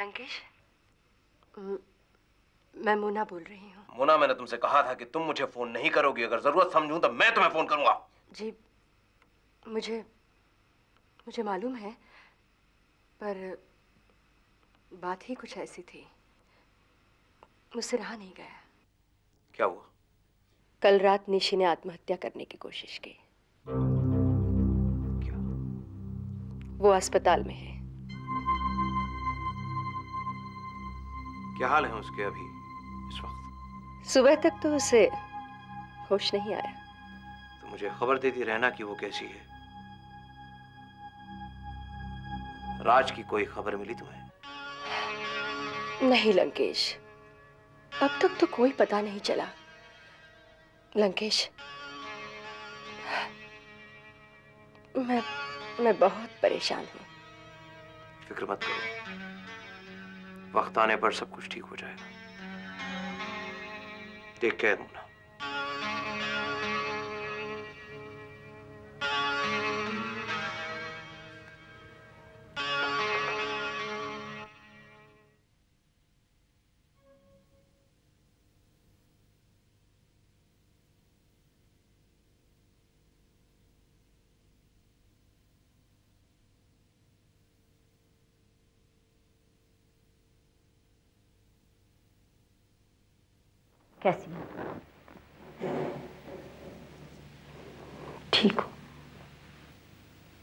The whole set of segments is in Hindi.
लंकेश, मैं मोना बोल रही हूँ। मोना, मैंने तुमसे कहा था कि तुम मुझे फोन नहीं करोगी। अगर जरूरत समझूं तो मैं तुम्हें फोन करूंगा। जी, मुझे मालूम है, पर बात ही कुछ ऐसी थी, मुझसे रहा नहीं गया। क्या हुआ? कल रात निशी ने आत्महत्या करने की कोशिश की। क्या? वो अस्पताल में है। क्या हाल है उसके अभी इस वक्त? सुबह तक तो उसे होश नहीं आया। तो मुझे खबर देती रहना कि वो कैसी है। राज की कोई खबर मिली तुम्हें? नहीं लंकेश, अब तक तो कोई पता नहीं चला। लंकेश, मैं बहुत परेशान हूँ। फिक्र मत करो, वक्त आने पर सब कुछ ठीक हो जाएगा। Take care Mona. कैसी हो? ठीक हो?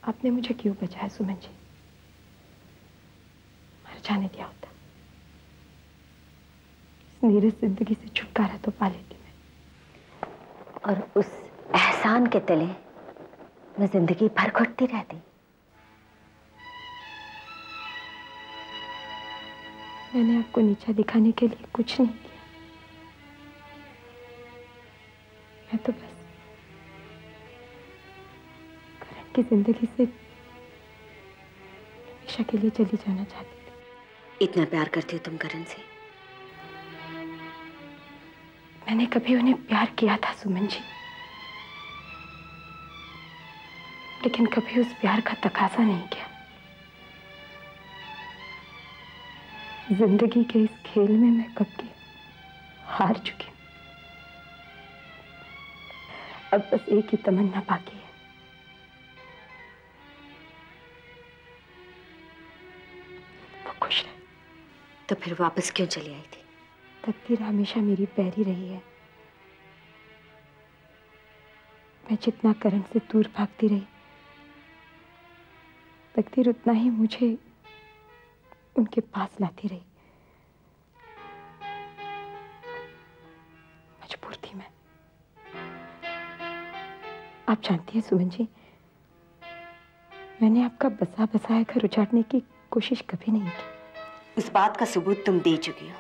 आपने मुझे क्यों बचाया सुमन जी? मर जाने दिया होता, इस नीरस जिंदगी से छुटकारा तो पा लेती मैं। और उस एहसान के तले मैं जिंदगी भर घुटती रहती। मैंने आपको नीचा दिखाने के लिए कुछ नहीं किया। मैं तो बस करण की जिंदगी से हमेशा के लिए चली जाना चाहती थी। इतना प्यार करती हो तुम करण से? मैंने कभी उन्हें प्यार किया था सुमन जी, लेकिन कभी उस प्यार का तकाजा नहीं किया। जिंदगी के इस खेल में मैं कब की हार चुकी हूं। अब बस एक ही तमन्ना बाकी है, वो खुश रहे। तो फिर वापस क्यों चली आई थी? तकदीर हमेशा मेरी पैरी रही है। मैं जितना करण से दूर भागती रही, तकदीर उतना ही मुझे उनके पास लाती रही। मजबूर थी मैं। आप जानती हैं सुमन जी, मैंने आपका बसा बसाया घर उजाड़ने की कोशिश कभी नहीं की। उस बात का सबूत तुम दे चुकी हो।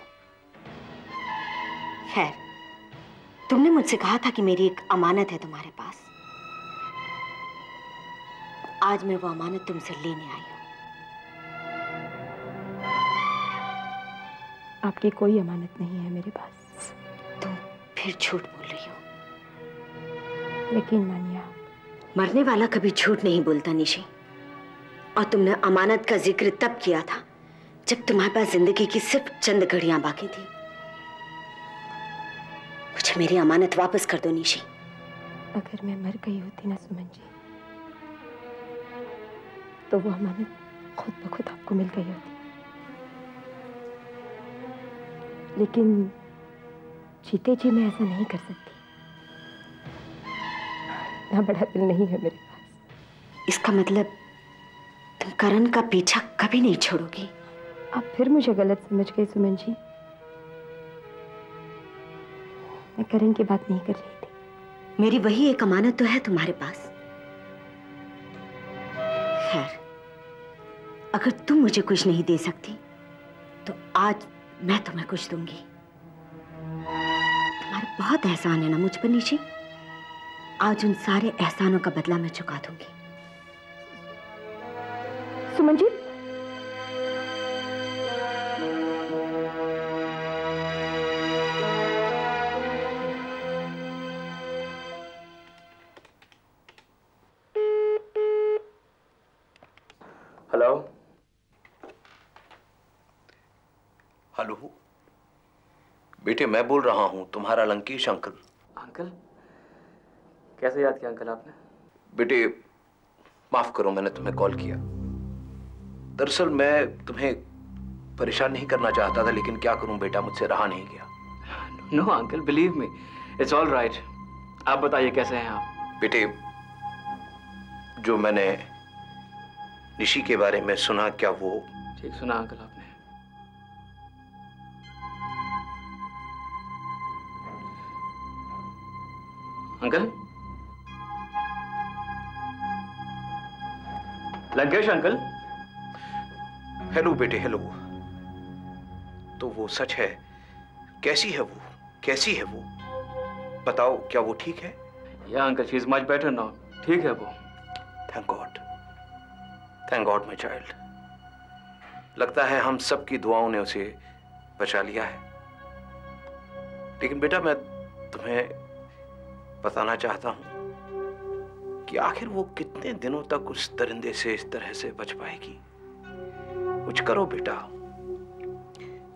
खैर, तुमने मुझसे कहा था कि मेरी एक अमानत है तुम्हारे पास। आज मैं वो अमानत तुमसे लेने आई हूं। आपकी कोई अमानत नहीं है मेरे पास। तुम फिर झूठ बोल रही हो। यकीन मानिए आप। मरने वाला कभी झूठ नहीं बोलता निशी। और तुमने अमानत का जिक्र तब किया था जब तुम्हारे पास जिंदगी की सिर्फ चंद घड़ियां बाकी थी। मुझे मेरी अमानत वापस कर दो निशी। अगर मैं मर गई होती ना सुमन जी, तो वो अमानत खुद ब खुद आपको मिल गई होती। लेकिन जीते जी मैं ऐसा नहीं कर सकती। इतना बड़ा दिल नहीं है मेरे पास। इसका मतलब तुम करण का पीछा कभी नहीं छोड़ोगी? आप फिर मुझे गलत समझ गए सुमन जी। मैं करण की बात नहीं कर रही थी। मेरी वही एक अमानत तो है तुम्हारे पास। खैर, अगर तुम मुझे कुछ नहीं दे सकती तो आज मैं तुम्हें कुछ दूंगी। तुम्हारा बहुत एहसान है ना मुझ पर निशी। आज उन सारे एहसानों का बदला मैं चुका दूंगी। सुमन जी, हेलो, हेलो बेटे, मैं बोल रहा हूं, तुम्हारा लंकेश अंकल। अंकल? कैसे याद किया अंकल आपने? बेटे माफ करो, मैंने तुम्हें कॉल किया। दरअसल मैं तुम्हें परेशान नहीं करना चाहता था, लेकिन क्या करूं बेटा, मुझसे रहा नहीं गया। No uncle, believe me, it's all right. आप बताइए कैसे हैं आप? बेटे, जो मैंने निशी के बारे में सुना, क्या वो ठीक सुना अंकल आपने? अंकल? लंकेश अंकल? हेलो बेटे, हेलो। तो वो सच है? कैसी है वो? कैसी है वो? बताओ, क्या वो ठीक है? या uncle, she is much better now. ठीक है वो। Thank God, thank God my child. लगता है हम सबकी दुआओं ने उसे बचा लिया है। लेकिन बेटा, मैं तुम्हें बताना चाहता हूं कि आखिर वो कितने दिनों तक उस दरिंदे से इस तरह से बच पाएगी। कुछ करो बेटा,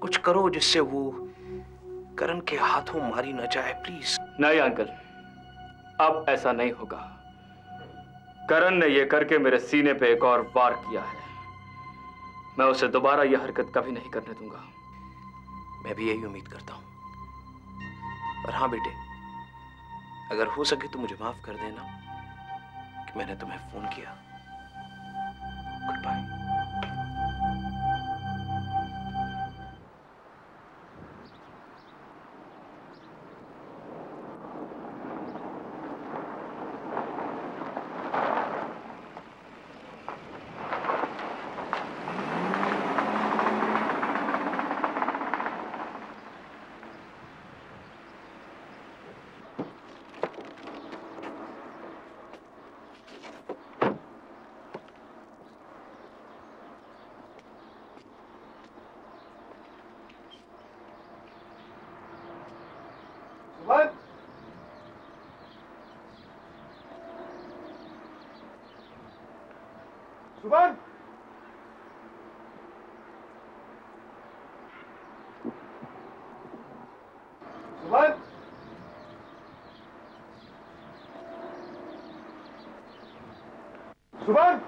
कुछ करो जिससे वो करण के हाथों मारी न जाए, प्लीज। नहीं अंकल, अब ऐसा नहीं होगा। करण ने यह करके मेरे सीने पे एक और वार किया है। मैं उसे दोबारा यह हरकत कभी नहीं करने दूंगा। मैं भी यही उम्मीद करता हूं। और हाँ बेटे, अगर हो सके तो मुझे माफ कर देना कि मैंने तुम्हें फोन किया। Good bye. सुमन! सुमन! सुमन!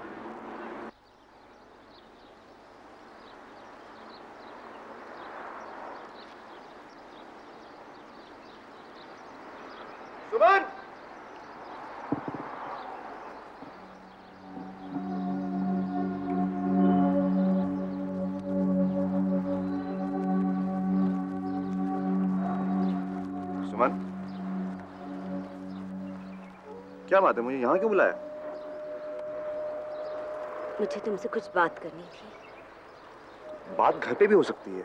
सुमन! सुमन, क्या बात है? मुझे यहाँ क्यों बुलाया? मुझे तुमसे कुछ बात करनी थी। बात घर पे भी हो सकती है।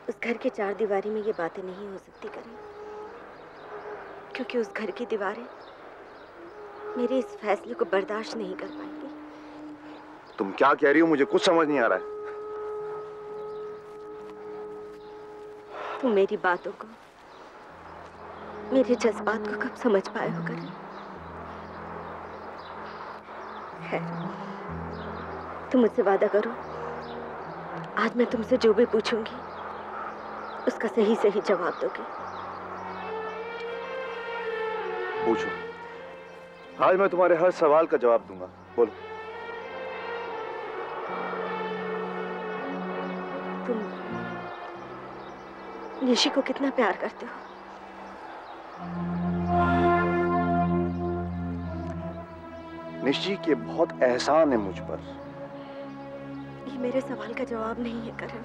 उस घर के चार दीवारी में ये बातें नहीं हो सकती करण, क्योंकि उस घर की दीवारें मेरे इस फैसले को बर्दाश्त नहीं कर पाएंगी। तुम क्या कह रही हो? मुझे कुछ समझ नहीं आ रहा है। तुम मेरी बातों को, मेरे जज्बात को कब समझ पाए हो करण? खैर, तुम मुझसे वादा करो, आज मैं तुमसे जो भी पूछूंगी उसका सही सही जवाब दोगे। पूछो, आज मैं तुम्हारे हर सवाल का जवाब दूंगा। बोलो। तुम निशी को कितना प्यार करते हो? निशी के बहुत एहसान है मुझ पर। ये मेरे सवाल का जवाब नहीं है करण।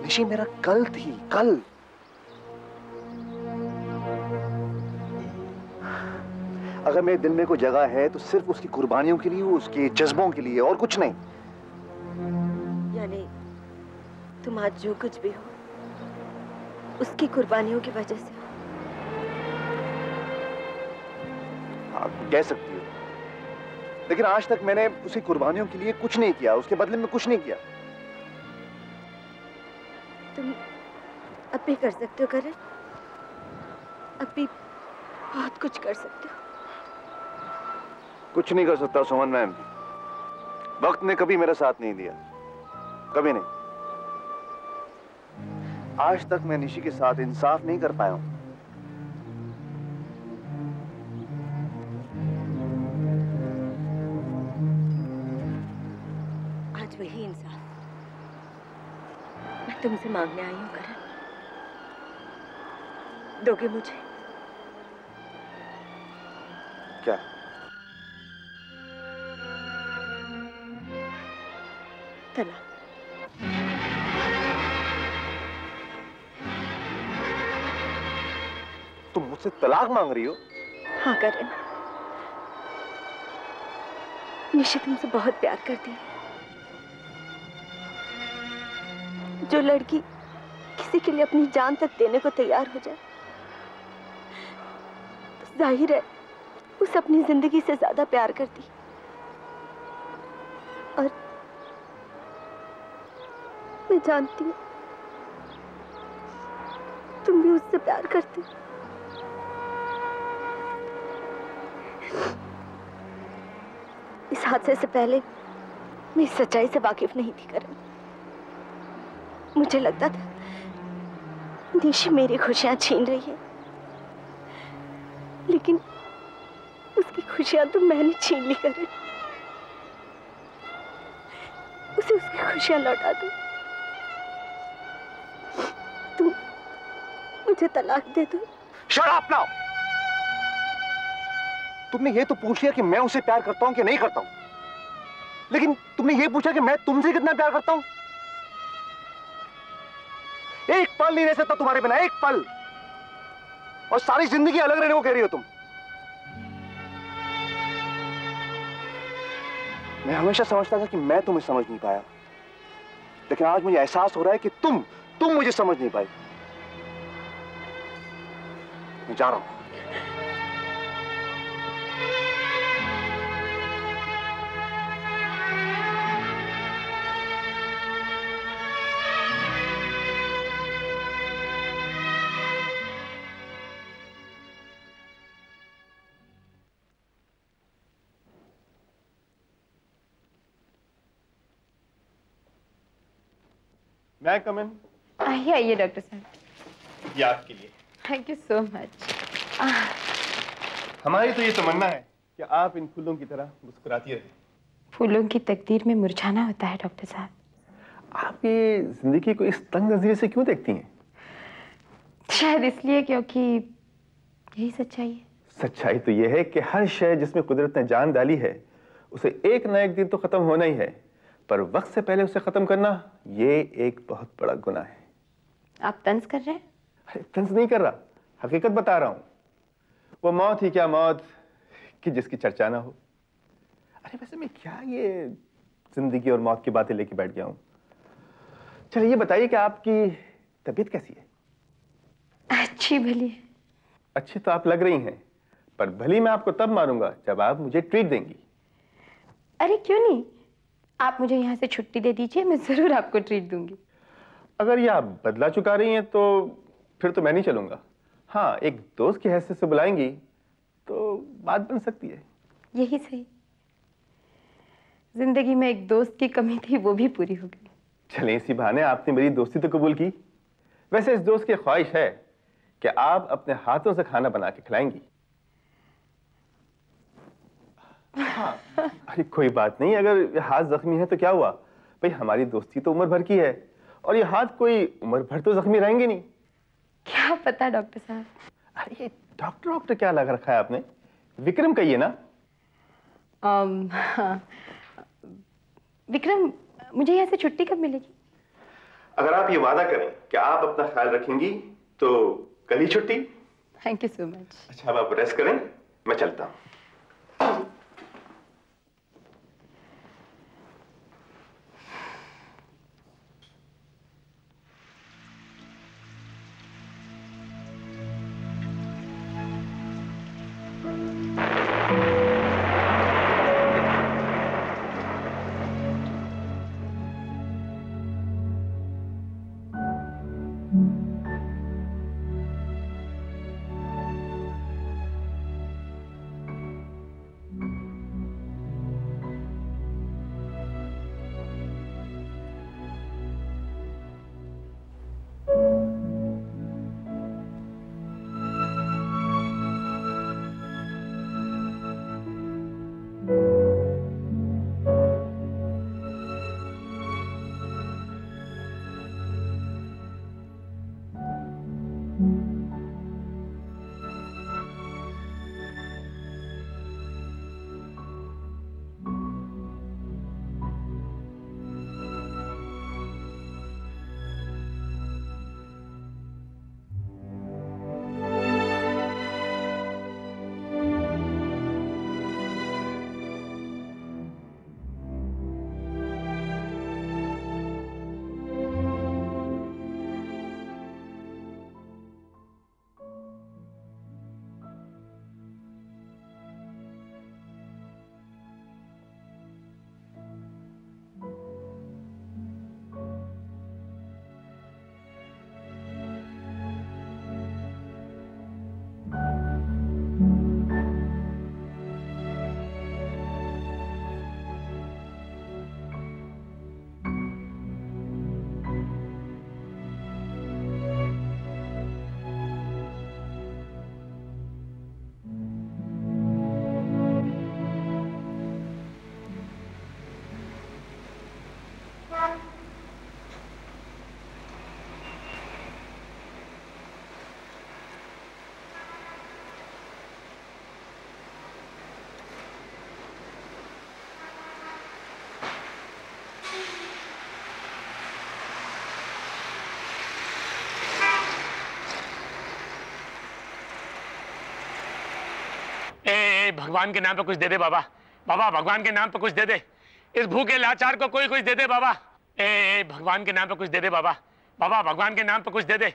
निशी मेरा कल थी, कल। अगर मेरे दिल में कोई जगह है तो सिर्फ उसकी कुर्बानियों के लिए, उसके जज्बों के लिए, और कुछ नहीं। यानी तुम आज जो कुछ भी हो उसकी कुर्बानियों की वजह से। आप कह सकती हो, लेकिन आज तक मैंने उसकी कुर्बानियों के लिए कुछ नहीं किया, उसके बदले में कुछ नहीं किया। तुम अब भी कर सकते हो करण, अब भी बहुत कुछ कर सकते हो। कुछ नहीं कर सकता सुमन मैम। वक्त ने कभी मेरा साथ नहीं दिया। कभी नहीं। आज तक मैं निशी के साथ इंसाफ नहीं कर पाया हूं। आज वही इंसाफ मैं तुमसे मांगने आई हूं करण। दोगे मुझे? क्या? तलाक। तुम मुझसे तलाक मांग रही हो? हाँ करण, निशी तुमसे बहुत प्यार करती है। जो लड़की किसी के लिए अपनी जान तक देने को तैयार हो जाए तो जाहिर है उसे अपनी जिंदगी से ज्यादा प्यार करती। और मैं जानती हूँ तुम भी उससे प्यार करते हो। इस हादसे से पहले मैं इस सच्चाई से वाकिफ नहीं थी करण। मुझे लगता था निशी मेरी खुशियां छीन रही है, लेकिन उसकी खुशियां तो मैंने छीन ली करण। उसे उसकी खुशियां लौटा दो। तुम मुझे तलाक दे दो। Shut up now. तुमने ये तो पूछ लिया कि मैं उसे प्यार करता हूं कि नहीं करता हूं, लेकिन तुमने ये पूछा कि मैं तुमसे कितना प्यार करता हूं। एक पल नहीं रह सकता तुम्हारे बिना, एक पल। और सारी जिंदगी अलग रहने को कह रही हो तुम। मैं हमेशा समझता था कि मैं तुम्हें समझ नहीं पाया, लेकिन आज मुझे एहसास हो रहा है कि तुम मुझे समझ नहीं पाई। मैं जा रहा हूं। मैं कम इन? आइए आइए डॉक्टर साहब। ये आपके लिए। Thank you so much. हमारी तो ये तमन्ना है कि आप इन फूलों की तरह मुस्कुराती रहें। फूलों की तकदीर में मुरझाना होता है डॉक्टर साहब। आप ये जिंदगी को इस तंग नजरिए से क्यों देखती हैं? शायद इसलिए क्योंकि यही सच्चाई है। सच्चाई तो ये है कि हर शय जिसमें कुदरत ने जान डाली है उसे एक न एक दिन तो खत्म होना ही है, पर वक्त से पहले उसे खत्म करना ये एक बहुत बड़ा गुनाह है। आप तंज कर रहे हैं? अरे तंज नहीं कर रहा, हकीकत बता रहा हूँ। वो मौत ही क्या मौत कि जिसकी चर्चा ना हो। अरे वैसे मैं क्या ये जिंदगी और मौत की बातें लेके बैठ गया हूँ। चलिए ये बताइए कि आपकी तबीयत कैसी है? अच्छी भली है। अच्छी तो आप लग रही हैं, पर भली मैं आपको तब मारूंगा जब आप मुझे ट्रीट देंगी। अरे क्यों नहीं, आप मुझे यहाँ से छुट्टी दे दीजिए, मैं जरूर आपको ट्रीट दूंगी। अगर ये आप बदला चुका रही हैं तो फिर तो मैं नहीं चलूंगा। हाँ, एक दोस्त की हैसियत से बुलाएंगी तो बात बन सकती है। यही सही, जिंदगी में एक दोस्त की कमी थी, वो भी पूरी हो गई। चलें, इसी बहाने आपने मेरी दोस्ती तो कबूल की। वैसे इस दोस्त की ख्वाहिश है कि आप अपने हाथों से खाना बना के खिलाएंगी। हाँ, अरे कोई बात नहीं, अगर हाथ जख्मी है तो क्या हुआ भाई, हमारी दोस्ती तो उम्र भर की है और ये हाथ कोई उम्र भर तो जख्मी रहेंगे नहीं। क्या पता डॉक्टर साहब। अरे ये डॉक्टर क्या लगा रखा है आपने? विक्रम कहिए ना। हाँ। विक्रम, मुझे यहाँ से छुट्टी कब मिलेगी? अगर आप ये वादा करें कि आप अपना ख्याल रखेंगी तो कल ही छुट्टी। Thank you so much. अच्छा, अब आप रेस्ट करें, मैं चलता हूँ। भगवान के नाम पे कुछ दे दे बाबा। बाबा भगवान के नाम पे कुछ दे दे, इस भूखे लाचार को कोई कुछ दे दे बाबा। भगवान के नाम पे कुछ दे दे बाबा। बाबा भगवान के नाम पे कुछ दे दे,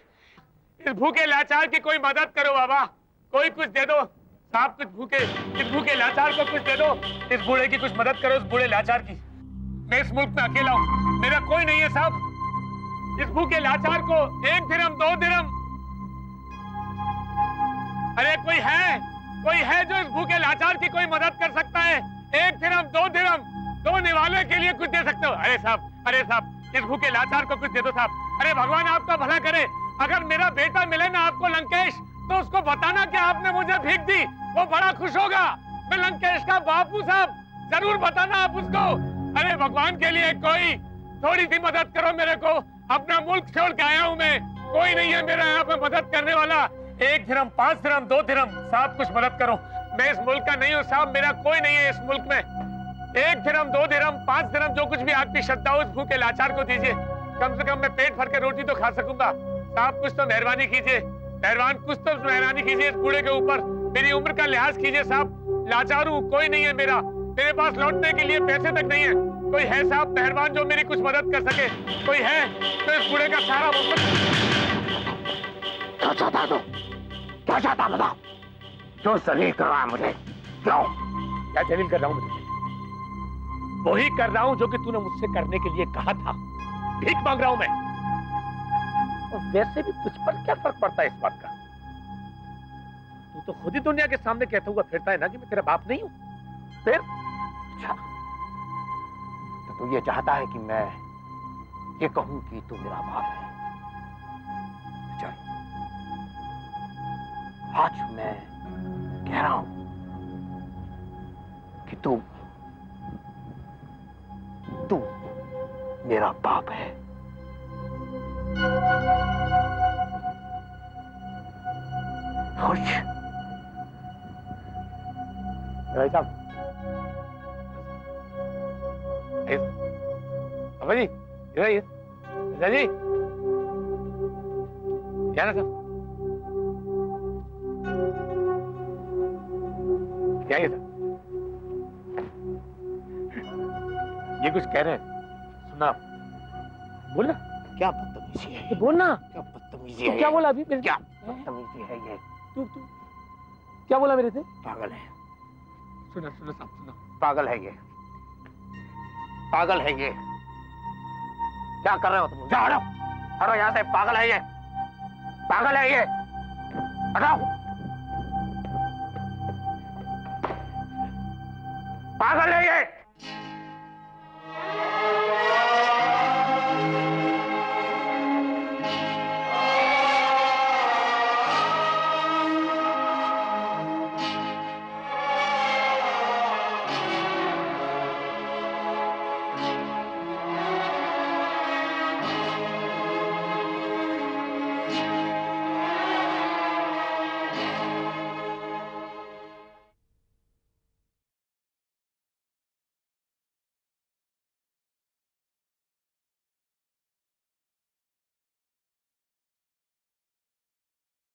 इस भूखे लाचार की कोई मदद करो बाबा। कोई कुछ दे दो साहब, कुछ भूखे, इस भूखे लाचार को कुछ दे दो। इस बूढ़े की कुछ मदद करो, इस बूढ़े लाचार की। मैं इस मुल्क में अकेला हूँ, मेरा कोई नहीं है साहब। इस भूखे लाचार को 1 दिरहम 2 दिरहम, अरे कोई है जो इस भूखे लाचार की कोई मदद कर सकता है? 1 दिरहम 2 दिरहम, 2 निवाले के लिए कुछ दे सकते हो? अरे साहब इस भूखे लाचार को कुछ दे दो साहब। अरे भगवान आपका भला करे। अगर मेरा बेटा मिले ना आपको लंकेश, तो उसको बताना कि आपने मुझे भीख दी, वो बड़ा खुश होगा। मैं लंकेश का बाप हूँ साहब, जरूर बताना आप उसको। अरे भगवान के लिए कोई थोड़ी सी मदद करो मेरे को। अपना मुल्क छोड़ के आया हूँ मैं, कोई नहीं है मेरा यहाँ पे मदद करने वाला। 1 दिरहम 5 दिरहम 2 दिरहम साहब कुछ मदद करो। मैं इस मुल्क का नहीं हूँ साहब, मेरा कोई नहीं है इस मुल्क में। 1 दिरहम 2 दिरहम 5 दिरहम जो कुछ भी आपकी श्रद्धा हो, उस भूखे लाचार को दीजिए। कम से कम मैं पेट भर के रोटी तो खा सकूंगा। साहब कुछ तो मेहरबानी कीजिए, कुछ तो मेहरबानी कीजिए इस बूढ़े के ऊपर। मेरी उम्र का लिहाज कीजिए साहब, लाचार हूँ, कोई नहीं है मेरा। मेरे पास लौटने के लिए पैसे तक नहीं है। कोई है साहब मेहरबान जो मेरी कुछ मदद कर सके? कोई है तो इस बूढ़े का सहारा हो सकता। क्या चाहता है? क्या चाहता बताओ? क्यों जलील कर रहा है मुझे? क्यों? क्या जलील कर रहा हूँ मुझे? वही कर रहा हूँ जो कि तूने मुझसे करने के लिए कहा था। भीख मांग रहा हूं मैं। और वैसे भी तुझ पर क्या फर्क पड़ता है इस बात का? तू तो खुद ही दुनिया के सामने कहता हुआ फिरता है ना कि मैं तेरा बाप नहीं हूं। फिर अच्छा, तो तू ये चाहता है कि मैं ये कहूं कि तू मेरा बाप है? चल, आज मैं कह रहा हूं कि तू मेरा बाप है। खुश? भाई साहब, अबा जी इधर आइए। राजा जी क्या ना साहब, क्या ये साहब? ये कुछ कह रहे हैं, सुना? बोलना। क्या बदतमीजी है? बोलना। क्या बदतमीजी है? क्या बोला अभी? क्या बदतमीजी है ये? तू क्या बोला मेरे से? पागल है। सुना साहब, सुना। पागल है ये, पागल है ये। क्या कर रहे हो तुम? जाओ, हटो, हटो यहाँ से। पागल है ये, पागल है ये, हटाओ। पागल है ये।